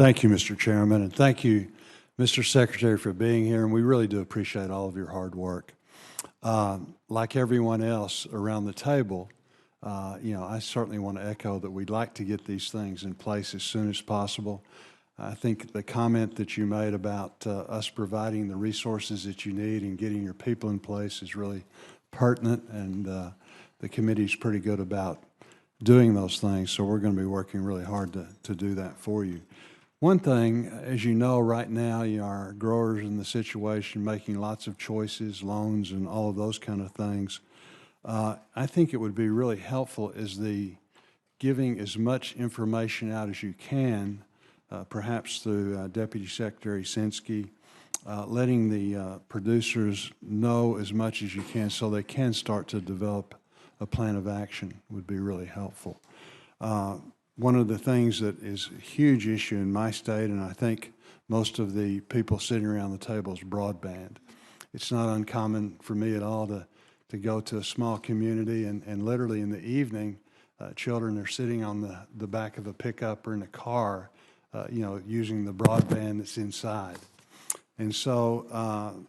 Thank you, Mr. Chairman, and thank you, Mr. Secretary, for being here, and we really do appreciate all of your hard work. Like everyone else around the table, I certainly want to echo that we'd like to get these things in place as soon as possible. I think the comment that you made about us providing the resources that you need and getting your people in place is really pertinent, and the committee's pretty good about doing those things, so we're going to be working really hard to do that for you. One thing, as you know, right now, our growers in the situation making lots of choices, loans, and all of those kind of things. I think it would be really helpful is the giving as much information out as you can, perhaps through Deputy Secretary Sinsky, letting the producers know as much as you can so they can start to develop a plan of action would be really helpful. One of the things that is a huge issue in my state, and I think most of the people sitting around the table, is broadband. It's not uncommon for me at all to go to a small community and literally in the evening, children are sitting on the back of a pickup or in a car, using the broadband that's inside. And so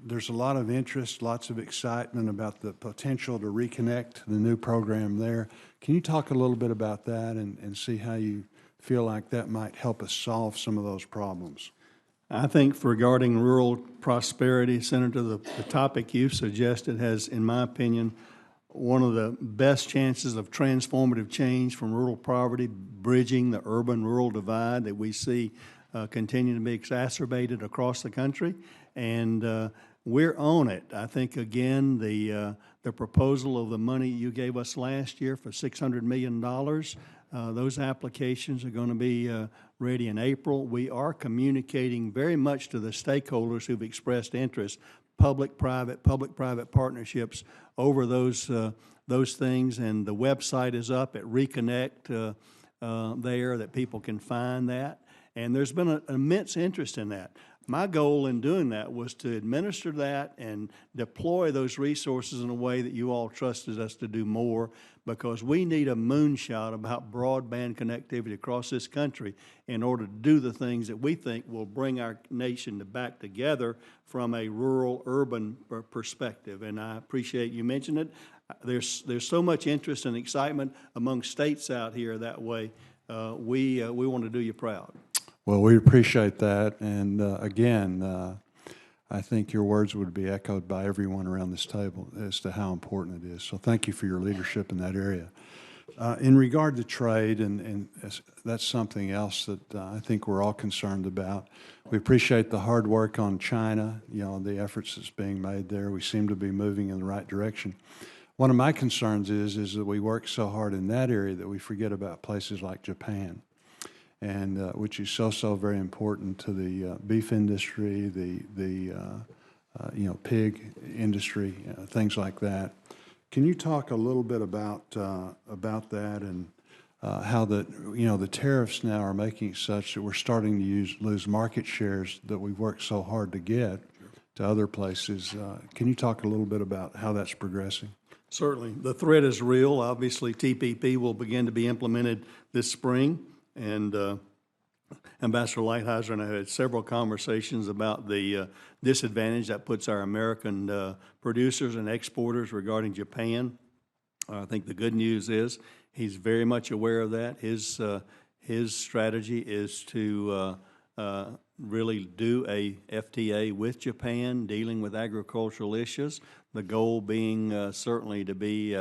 there's a lot of interest, lots of excitement about the potential to reconnect the new program there. Can you talk a little bit about that and see how you feel like that might help us solve some of those problems? I think regarding rural prosperity, Senator, the topic you've suggested has, in my opinion, one of the best chances of transformative change from rural poverty, bridging the urban-rural divide that we see continue to be exacerbated across the country. And we're on it. I think, again, the proposal of the money you gave us last year for $600 million, those applications are going to be ready in April. We are communicating very much to the stakeholders who've expressed interest, public-private partnerships over those things, and the website is up at Reconnect there that people can find that. And there's been an immense interest in that. My goal in doing that was to administer that and deploy those resources in a way that you all trusted us to do more, because we need a moonshot about broadband connectivity across this country in order to do the things that we think will bring our nation back together from a rural-urban perspective. And I appreciate you mentioning it. There's so much interest and excitement among states out here that way. We want to do you proud. Well, we appreciate that, and again, I think your words would be echoed by everyone around this table as to how important it is. So thank you for your leadership in that area. In regard to trade, and that's something else that I think we're all concerned about. We appreciate the hard work on China, the efforts that's being made there. We seem to be moving in the right direction. One of my concerns is that we work so hard in that area that we forget about places like Japan, and which is so very important to the beef industry, the pig industry, things like that. Can you talk a little bit about that and how the tariffs now are making it such that we're starting to lose market shares that we've worked so hard to get to other places? Can you talk a little bit about how that's progressing? Certainly. The threat is real. Obviously, TPP will begin to be implemented this spring. And Ambassador Lighthizer and I had several conversations about the disadvantage that puts our American producers and exporters regarding Japan. I think the good news is he's very much aware of that. His strategy is to really do a FTA with Japan dealing with agricultural issues, the goal being certainly to be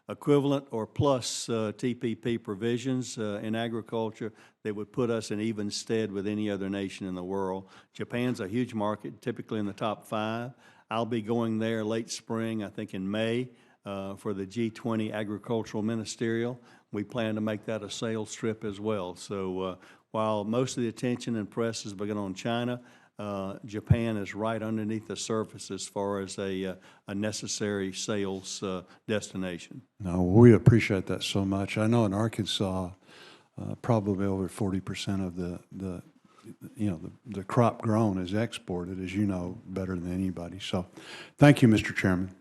equivalent or plus TPP provisions in agriculture that would put us in even stead with any other nation in the world. Japan's a huge market, typically in the top 5. I'll be going there late spring, I think in May, for the G20 Agricultural Ministerial. We plan to make that a sales trip as well. So while most of the attention and press has been on China, Japan is right underneath the surface as far as a necessary sales destination. No, we appreciate that so much. I know in Arkansas, probably over 40% of the crop grown is exported, as you know better than anybody. So, thank you, Mr. Chairman.